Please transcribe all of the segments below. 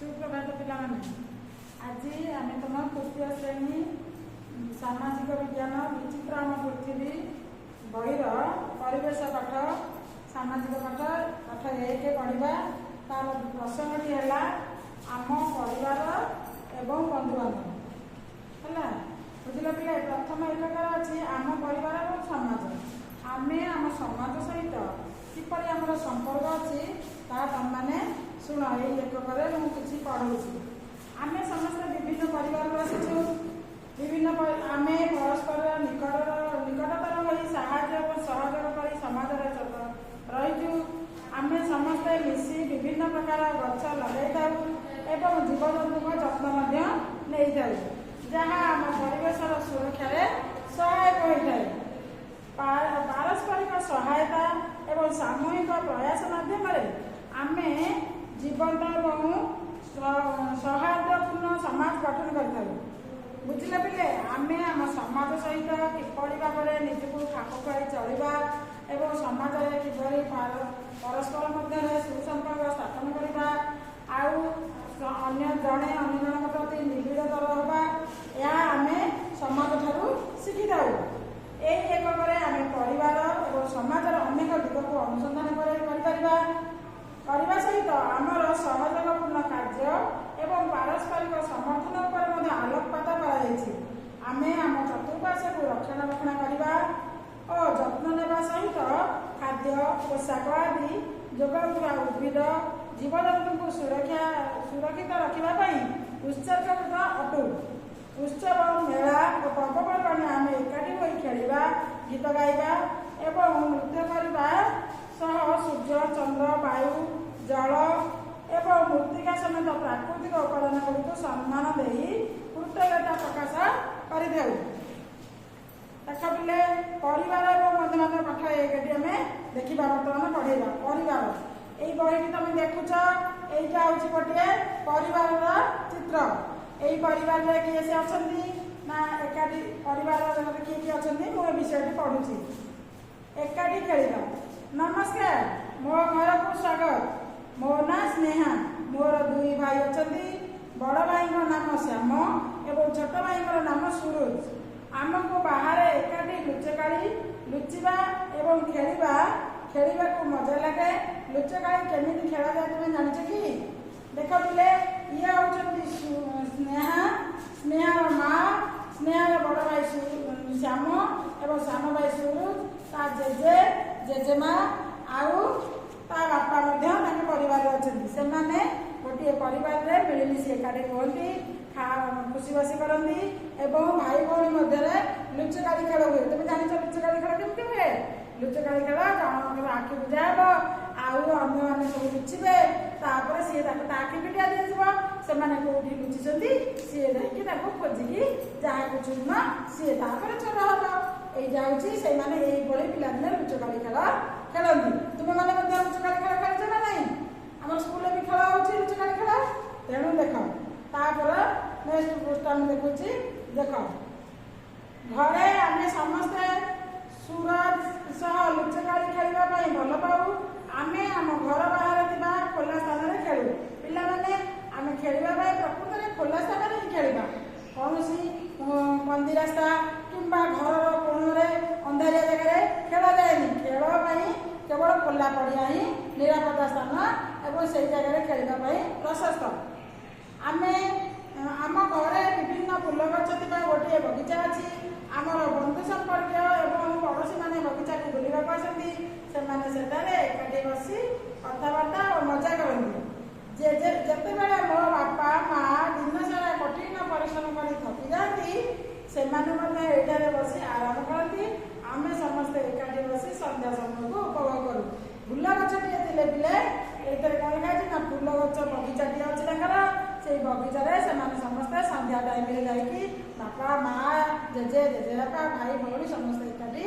सुप्रभात पिलाମାନେ ଆଜି ଆମେ ତମ ତୃତୀୟ ଶ୍ରେଣୀ ସାମାଜିକ ବିଜ୍ଞାନ ବିଚିତ୍ର ଆମ ପୃଥିବୀ ବହିର ପରିବେଶ ପାଠ ସାମାଜିକ ପାଠ ପାଠ 1 ପଢ଼ିବା। ତାର ପ୍ରସଙ୍ଗଟି ହେଲା ଆମ ପରିବାର ଏବଂ ବନ୍ଧୁବାନ୍ଧବ ହେଲା। ବୁଝିଲ ପିଲା, ପ୍ରଥମ ଏକକର ଅଛି ଆମ ପରିବାର ଏବଂ ସମାଜ। ଆମେ ଆମ ସମାଜ ସହିତ କିପରି ଆମର ସମ୍ପର୍କ ଅଛି ତାହା ତମମାନେ ଶୁଣ। ଏଇ ଏକକରେ ମୁଁ କିଛି ପଢ଼ଉଛି। ଆମେ ସମସ୍ତେ ବିଭିନ୍ନ ପରିବାରରୁ ଆସିଛୁ। ବିଭିନ୍ନ ଆମେ ପରସ୍ପର ନିକଟତର ହୋଇ ସାହାଯ୍ୟ ଏବଂ ସହଯୋଗ କରି ସମାଜରେ ରହିଛୁ। ଆମେ ସମସ୍ତେ ମିଶି ବିଭିନ୍ନ ପ୍ରକାର ଗଛ ଲଗାଇଥାଉ ଏବଂ ଜୀବଜନ୍ତୁଙ୍କ ଯତ୍ନ ମଧ୍ୟ ନେଇଥାଉ, ଯାହା ଆମ ପରିବେଶର ସୁରକ୍ଷାରେ ସହାୟକ ହୋଇଥାଏ। ପାରସ୍ପରିକ ସହାୟତା ଏବଂ ସାମୂହିକ ପ୍ରୟାସ ମାଧ୍ୟମରେ ଆମେ ଜୀବନ୍ତ ଏବଂ ସୌହାର୍ଦ୍ଦ୍ୟପୂର୍ଣ୍ଣ ସମାଜ ଗଠନ କରିଥାଉ। ବୁଝିଲେ ପିଲେ, ଆମେ ଆମ ସମାଜ ସହିତ କିପରି ଭାବରେ ନିଜକୁ ଖାପ ଖୁଆଇ ଚଳିବା ଏବଂ ସମାଜରେ କିପରି ପରସ୍ପର ମଧ୍ୟରେ ସୁସମ୍ପର୍କ ସ୍ଥାପନ କରିବା ଆଉ ଅନ୍ୟ ଜଣେ ଅନ୍ୟ ଜଣଙ୍କ ପ୍ରତି ନିବିଡ଼ତର ହେବା, ଏହା ଆମେ ସମାଜଠାରୁ ଶିଖିଥାଉ। ଏହି ଏକକରେ ଆମେ ପରିବାର ଏବଂ ସମାଜର ଅନେକ ଦିଗକୁ ଅନୁସନ୍ଧାନ କରିବା ସହିତ ଆମର ସହଯୋଗପୂର୍ଣ୍ଣ କାର୍ଯ୍ୟ ଏବଂ ପାରସ୍ପରିକ ସମର୍ଥନ ଉପରେ ମଧ୍ୟ ଆଲୋକପାତ କରାଯାଇଛି। ଆମେ ଆମ ଚତୁଃପାର୍ଶ୍ୱକୁ ରକ୍ଷଣାବେକ୍ଷଣ କରିବା ଓ ଯତ୍ନ ନେବା ସହିତ ଖାଦ୍ୟ ପୋଷାକ ଆଦି ଯୋଗାଉଥିବା ଉଦ୍ଭିଦ ଜୀବଜନ୍ତୁଙ୍କୁ ସୁରକ୍ଷିତ ରଖିବା ପାଇଁ ଉତ୍ସର୍ଗୀକୃତ ଅଟୁ। ଉତ୍ସବ ମେଳା ଓ ପର୍ବପର୍ବାଣି ଆମେ ଏକାଠି ହୋଇ ଖେଳିବା, ଗୀତ ଗାଇବା ଏବଂ ନୃତ୍ୟ କରିବା ସହ ସୂର୍ଯ୍ୟ, ଚନ୍ଦ୍ର, ବାୟୁ, ଜଳ ଏବଂ ମୃତ୍ତିକା ସମେତ ପ୍ରାକୃତିକ ଉପାଦାନ ଗୁଡ଼ିକୁ ସମ୍ମାନ ଦେଇ କୃତଜ୍ଞତା ପ୍ରକାଶ କରିଥାଉ। ଦେଖ ପିଲେ, ପରିବାର ଏବଂ ବନ୍ଧୁବାନ୍ଧବ ପାଠ 1ଟି ଆମେ ଦେଖିବା। ବର୍ତ୍ତମାନ ପଢ଼େଇବା ପରିବାର। ଏଇ ବହିଟି ତମେ ଦେଖୁଛ, ଏଇଟା ହେଉଛି ଗୋଟିଏ ପରିବାରର ଚିତ୍ର। ଏଇ ପରିବାରରେ କିଏ ସେ ଅଛନ୍ତି ନା ଏକାଠି ପରିବାରରେ କିଏ କିଏ ଅଛନ୍ତି ମୁଁ ଏ ବିଷୟଟି ପଢ଼ୁଛି। ଏକାଠି ଖେଳିବା। ନମସ୍କାର, ମୋ ଘରକୁ ସ୍ୱାଗତ। ମୋ ନାଁ ସ୍ନେହା। ମୋର 2 ଭାଇ ଅଛନ୍ତି। ବଡ଼ ଭାଇଙ୍କ ନାମ ଶ୍ୟାମ ଏବଂ ଛୋଟ ଭାଇଙ୍କର ନାମ ସୁରଜ। ଆମକୁ ବାହାରେ ଏକାଠି ଲୁଚକାଳି ଲୁଚିବା ଏବଂ ଖେଳିବାକୁ ମଜା ଲାଗେ। ଲୁଚକାଳି କେମିତି ଖେଳାଯାଏ ତୁମେ ଜାଣିଛ କି? ଦେଖ ପିଲେ, ଇଏ ହେଉଛନ୍ତି ସ୍ନେହା, ସ୍ନେହାର ମା, ସ୍ନେହାର ବଡ଼ ଭାଇ ଶ୍ୟାମ ଏବଂ ସାନ ଭାଇ ସୁରଜ, ତା ଜେଜେମା ଆଉ ତା ବାପା ମଧ୍ୟ ତାଙ୍କ ପରିବାରରେ ଅଛନ୍ତି। ସେମାନେ ଗୋଟିଏ ପରିବାରରେ ମିଳିମିଶି ଏକାଠି ରୁହନ୍ତି, ଖୁସିବାସି କରନ୍ତି ଏବଂ ଭାଇ ଭଉଣୀ ମଧ୍ୟରେ ଲୁଚକାଳି ଖେଳ ହୁଏ। ତୁମେ ଜାଣିଛ ଲୁଚକାଳି ଖେଳ କେମିତି ହୁଏ? ଲୁଚକାଳି ଖେଳ ଜଣଙ୍କର ଆଖି ବୁଜା ହେବ, ଆଉ ଅନ୍ୟମାନେ ସବୁ ଲୁଚିବେ। ତାପରେ ସିଏ ତା ଆଖି ପିଟିଆ ଦିଆଯିବ। ସେମାନେ କୋଉଠି ଲୁଚିଛନ୍ତି ସିଏ ଯାଇକି ତାକୁ ଖୋଜିକି ଯାହାକୁ ଚୁନ ସିଏ ତାପରେ ଚୋର ହବ। ଏଇଟା ହେଉଛି ସେଇମାନେ ଏଇଭଳି ପିଲାଦିନେ ଲୁଚକାଳି ଖେଳ ଖେଳନ୍ତି। ତୁମେମାନେ ମଧ୍ୟ ଲୁଚକାଳି ଖେଳ ଖେଳିଛ ନା ନାହିଁ? ଆମର ସ୍କୁଲରେ ବି ଖେଳ ହେଉଛି ଲୁଚକାଳି ଖେଳ। ତେଣୁ ଦେଖ, ତାପରେ ନେକ୍ସଟ ପୃଷ୍ଠା ମୁଁ ଦେଖୁଛି। ଦେଖ, ଘରେ ଆମେ ସମସ୍ତେ ସୁରଜ ସହ ଲୁଚକାଳି ଖେଳିବା ପାଇଁ ଭଲ ପାଉ। ଆମେ ଆମ ଘର ବାହାରେ ଥିବା ଖୋଲା ସ୍ଥାନରେ ଖେଳୁ। ପିଲାମାନେ, ଆମେ ଖେଳିବା ପାଇଁ ପ୍ରକୃତରେ ଖୋଲା ସ୍ଥାନରେ ହିଁ ଖେଳିବା। କୌଣସି କନ୍ଦି ରାସ୍ତା କିମ୍ବା ଘରର କୋଣରେ ଅନ୍ଧାରିଆ ଜାଗାରେ ଖେଳାଯାଏନି। ଖେଳ ପାଇଁ କେବଳ ଖୋଲା ପଡ଼ିଆ ହିଁ ନିରାପଦ ସ୍ଥାନ ଏବଂ ସେହି ଜାଗାରେ ଖେଳିବା ପାଇଁ ପ୍ରଶସ୍ତ। ଆମ ଘରେ ବିଭିନ୍ନ ଫୁଲ ଗଛ ଥିବା ଗୋଟିଏ ବଗିଚା ଅଛି। ଆମର ବନ୍ଧୁ ସମ୍ପର୍କୀୟ ଏବଂ ପଡ଼ୋଶୀମାନେ ବଗିଚାକୁ ବୁଲିବାକୁ ଆସନ୍ତି। ସେମାନେ ସେଠାରେ ଏକାଠି ବସି କଥାବାର୍ତ୍ତା ଓ ମଜା କରନ୍ତି। ଯେତେବେଳେ ମୋ ବାପା ମା ଦିନସାରା କଠିନ ପରିଶ୍ରମ କରି ଥକି ଯାଆନ୍ତି, ସେମାନେ ମଧ୍ୟ ଏଠାରେ ବସି ଆରାମ କରନ୍ତି। ଆମେ ସମସ୍ତେ ଏକାଠି ବସି ସନ୍ଧ୍ୟା ସମୟକୁ ଉପଭୋଗ କରୁ। ଫୁଲ ଗଛଟିଏ ଥିଲେ ପିଲେ, ଏଇଥିରେ କ'ଣ ଲେଖାଯାଇଛି ନା ଫୁଲ ଗଛ ବଗିଚାଟିଏ ଅଛି ତାଙ୍କର। ସେଇ ବଗିଚାରେ ସେମାନେ ସମସ୍ତେ ସନ୍ଧ୍ୟା ଟାଇମରେ ଯାଇକି ବାପା ମା ଜେଜେବାପା ଭାଇ ଭଉଣୀ ସମସ୍ତେ ଏକାଠି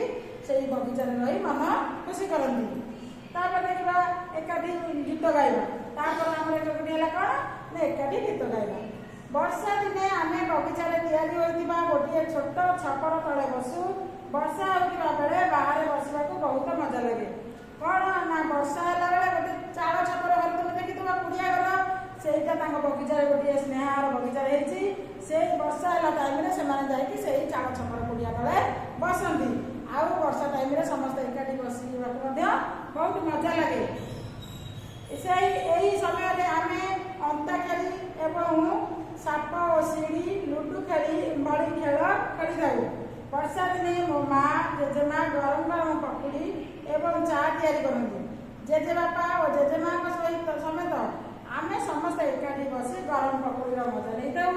ସେଇ ବଗିଚାରେ ରହି ମନ ଖୁସି କରନ୍ତି। ତାପରେ ଦେଖିବା ଏକାଠି ଗୀତ ଗାଇବା। ତାପରେ ଆମର ଏକାଠି ହେଲା କ'ଣ ନା ଏକାଠି ଗୀତ ଗାଇବା। ବର୍ଷା ଦିନେ ଆମେ ବଗିଚାରେ ତିଆରି ହୋଇଥିବା ଗୋଟିଏ ଛୋଟ ଛପର ତଳେ ବସୁ। ବର୍ଷା ହେଉଥିବା ବେଳେ ବାହାରେ ବସିବାକୁ ବହୁତ ମଜା ଲାଗେ। କ'ଣ ନା ବର୍ଷା ହେଲା ବେଳେ ଗୋଟେ ଚାଳ ଛପର ଘର ତୁମେ ଦେଖିଥିବ କୁଡ଼ିଆ ଘର, ସେ ସେଇଟା ତାଙ୍କ ବଗିଚାରେ ଗୋଟିଏ ସ୍ନେହାର ବଗିଚାରେ ହେଇଛି। ସେଇ ବର୍ଷା ହେଲା ଟାଇମରେ ସେମାନେ ଯାଇକି ସେଇ ଚାଳ ଛପର କୁଡ଼ିଆ ତଳେ ବସନ୍ତି। ଆଉ ବର୍ଷା ଟାଇମରେ ସମସ୍ତେ ଏକାଠି ବସିବାକୁ ମଧ୍ୟ ବହୁତ ମଜା ଲାଗେ। ଏହି ସମୟରେ ଆମେ ଅନ୍ତାକ୍ଷରୀ ଏବଂ ସାପ ଓ ଶିଡ଼ି, ଲୁଡୁ ଖେଳି ଭଳି ଖେଳ ଖେଳିଥାଉ। ବର୍ଷା ଦିନେ ମୋ ମା ଜେଜେମା ଗରମ ଗରମ ପକୁଡ଼ି ଏବଂ ଚା ତିଆରି କରନ୍ତି। ଜେଜେବାପା ଓ ଜେଜେମାଙ୍କ ସହିତ ସମେତ ଆମେ ସମସ୍ତେ ଏକାଠି ବସି ଗରମ ପକୁଡ଼ିର ମଜା ନେଇଥାଉ।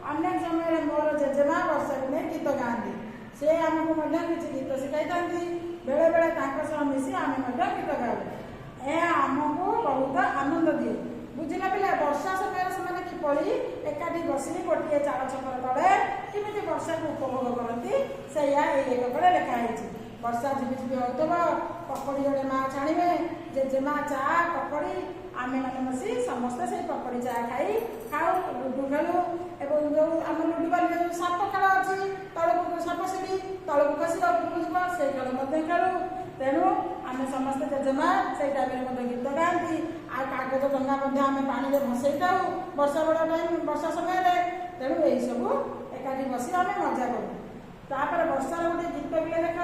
ଅନେକ ସମୟରେ ମୋର ଜେଜେମା ବର୍ଷାକୁ ନେଇ ଗୀତ ଗାଆନ୍ତି। ସେ ଆମକୁ ମଧ୍ୟ କିଛି ଗୀତ ଶିଖାଇଥାନ୍ତି। ବେଳେବେଳେ ତାଙ୍କ ସହ ମିଶି ଆମେ ମଧ୍ୟ ଗୀତ ଗାଉ। ଏହା ଆମକୁ ବହୁତ ଆନନ୍ଦ ଦିଏ। ବୁଝିଲା ପିଲା, ବର୍ଷା ସମୟରେ ସେମାନେ କିପରି ଏକାଠି ବସି ଗୋଟିଏ ଚାଳ ଛପର ତଳେ କେମିତି ବର୍ଷାକୁ ଉପଭୋଗ କରନ୍ତି ସେଇଆ ଏଇ ଏକକରେ ଲେଖା ହେଇଛି। ବର୍ଷା ଝିପିଝିପି ହେଉଥିବ, ପକୋଡ଼ି ଯୋଡ଼େ ମା ଛାଣିବେ, ଜେଜେମା ଚା ପକୋଡ଼ି, ଆମେମାନେ ବସି ସମସ୍ତେ ସେଇ ପକୋଡ଼ି ଚା ଖାଉ, ଲୁଡୁ ଖେଳୁ ଏବଂ ଯେଉଁ ଆମ ଲୁଡୁ ବାଲିରେ ଯେଉଁ ସାପ ଖେଳ ଅଛି, ତଳକୁ ସାପ ସିଡ଼ି ତଳକୁ ଖସିବ ଉପରକୁ ଯିବ, ସେଇ ଖେଳ ମଧ୍ୟ ଖେଳୁ। ତେଣୁ ଆମେ ସମସ୍ତେ ଜେଜେମା ସେଇ ଟାଇମରେ ମଧ୍ୟ ଗୀତ ଗାଆନ୍ତି। ଆଉ କାଗଜ ଡଙ୍ଗା ମଧ୍ୟ ଆମେ ପାଣିରେ ଭସେଇଥାଉ ବର୍ଷା ସମୟରେ। ତେଣୁ ଏହିସବୁ ଏକାଠି ବସି ଆମେ ମଜା କରୁ। ତାପରେ ବର୍ଷାର ଗୋଟେ ଗୀତ ବି ଲେଖ।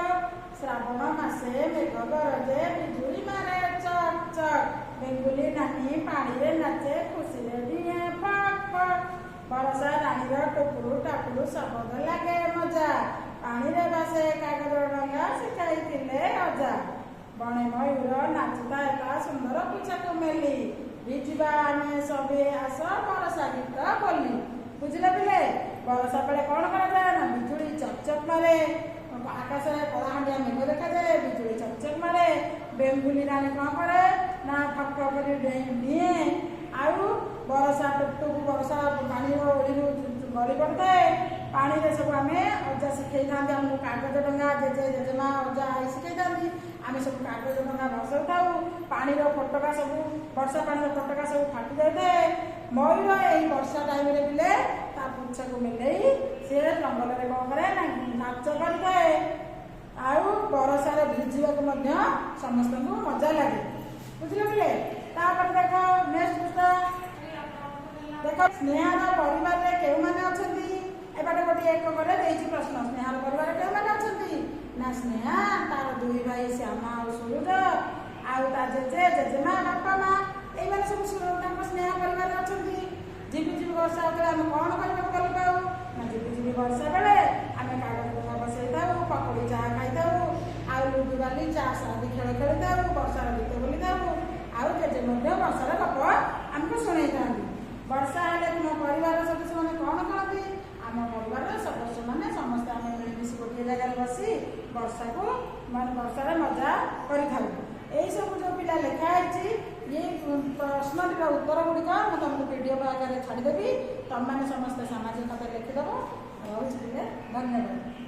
ଶ୍ରାବଣ ମାସେ ମେଘ ଗରଜେ, ବିଜୁଳି ମାରେ ଚକ୍ ଚକ୍, ବେଙ୍ଗୁଲି ନାନୀ ପାଣିରେ ନାଚେ, ଖୁସିରେ ଡିଏଁ ପକ୍ ପକ୍, ବର୍ଷା ରାଣୀର ଟୁପୁରୁ ଟାପୁରୁ ଶବଦ ଲାଗେ ମଜା, ପାଣିରେ ଭାସେ କାଗଜ ଡଙ୍ଗା ଶିଖାଇଥିଲେ ଅଜା, ବଣେ ମୟୂର ନାଚୁତା ଏକା ସୁନ୍ଦର ପୁଛାକୁ ମେଲି, ଭିଜିବା ଆମେ ସବେ ଆସ ବର୍ଷା ଗୀତ ବୋଲି। ବୁଝିଲେ ପିଲେ, ବର୍ଷା ବେଳେ କ'ଣ କରାଯାଏ ନା ବିଜୁଳି ଚକ୍ ଚକ୍ ମାରେ, ଆକାଶରେ କଳାହାଣ୍ଡିଆ ମେଘ ଦେଖାଯାଏ, ବିଜୁଳି ଚକ୍ ଚକ୍ ମାରେ। ବେଙ୍ଗୁଲି ରାଣୀ କ'ଣ କରେ ନା ଠକ୍ ଠକ୍ କରି ଡିଏଁ। ଆଉ ବର୍ଷା ଟୁପଟୁପୁ ବର୍ଷା ପାଣିର ଓଳିରୁ ଗଳି ପଡ଼ିଥାଏ। ପାଣିରେ ସବୁ ଆମେ ଅଜା ଶିଖେଇଥାନ୍ତି ଆମକୁ କାଗଜ ଡଙ୍ଗା, ଜେଜେମା ଅଜା ଆଈ ଶିଖେଇଥାନ୍ତି। ଆମେ ସବୁ କାଗଜ ଡଙ୍ଗା ଭସଉଥାଉ। ପାଣିର ଫୋଟକା ସବୁ, ବର୍ଷା ପାଣିର ଫୋଟକା ସବୁ ଫାଟି ଯାଇଥାଏ। ମୟୂର ଏହି ବର୍ଷା ଟାଇମରେ ପିଲେ ତା ପୁଚ୍ଛକୁ ମେଲେଇ ସେ ଜଙ୍ଗଲରେ କ'ଣ କରେ ନା ନାଚ କରିଥାଏ। ଆଉ ବର୍ଷାରେ ଭିଜିବାକୁ ମଧ୍ୟ ସମସ୍ତଙ୍କୁ ମଜା ଲାଗେ। ବୁଝିଲେ ପିଲେ। ତାପରେ ଦେଖ ନେକ୍ସଟ ପୃଷ୍ଠା ଦେଖ, ସ୍ନେହାର ପରିବାରରେ କେଉଁମାନେ ଅଛନ୍ତି? ଏବାଟେ ଗୋଟିଏ ଏକକରେ ଦେଇଛି ପ୍ରଶ୍ନ। ସ୍ନେହାର ପରିବାରରେ କେଉଁମାନେ ଅଛନ୍ତି ନା ସ୍ନେହା, ତାର ଦୁଇ ଭାଇ ଶ୍ୟାମା ଆଉ ସୁରଜ, ଆଉ ତା ଜେଜେମା ବାପା ମା, ଏଇମାନେ ସବୁ ତାଙ୍କ ସ୍ନେହ ପରିବାରରେ ଅଛନ୍ତି। ଝିପିଝିପି ବର୍ଷା ହେଉଥିଲେ ଆମେ କ'ଣ କରିବାକୁ ଭଲ ପାଉ ନା ଝିପିଝିପି ବର୍ଷା ବେଳେ ଆମେ କାଗଜ ଡଙ୍ଗା ବସେଇଥାଉ, ପକୋଡ଼ି ଚାହା ଖାଇଥାଉ, ଆଉ ଲୁଡୁ ବାଲି ଚାଷ ଆଦି ଖେଳ ଖେଳିଥାଉ, ବର୍ଷାର ଗୀତ ବୋଲିଥାଉ। ଆଉ ଜେଜେ ମଧ୍ୟ ବର୍ଷାର ଗପ ଆମକୁ ଶୁଣେଇଥାନ୍ତି। ବର୍ଷା ହେଲେ ତୁମ ପରିବାରର ସଦସ୍ୟମାନେ କ'ଣ କରନ୍ତି? ଆମ ପରିବାରର ସଦସ୍ୟମାନେ ସମସ୍ତେ ଆମେ ମିଳିମିଶି ଗୋଟିଏ ଜାଗାରେ ବସି ବର୍ଷାରେ ମଜା କରିଥାଉ। ଏହିସବୁ ଯେଉଁ ପିଲା ଲେଖା ହେଇଛି, ଏଇ ପ୍ରଶ୍ନଟିର ଉତ୍ତର ଗୁଡ଼ିକ ମୁଁ ତୁମକୁ PDF ଆକାରରେ ଛାଡ଼ିଦେବି। ତୁମମାନେ ସମସ୍ତେ ସାମାଜିକ ଖାତାରେ ଲେଖିଦେବ। ରହୁଛି ପିଲେ, ଧନ୍ୟବାଦ।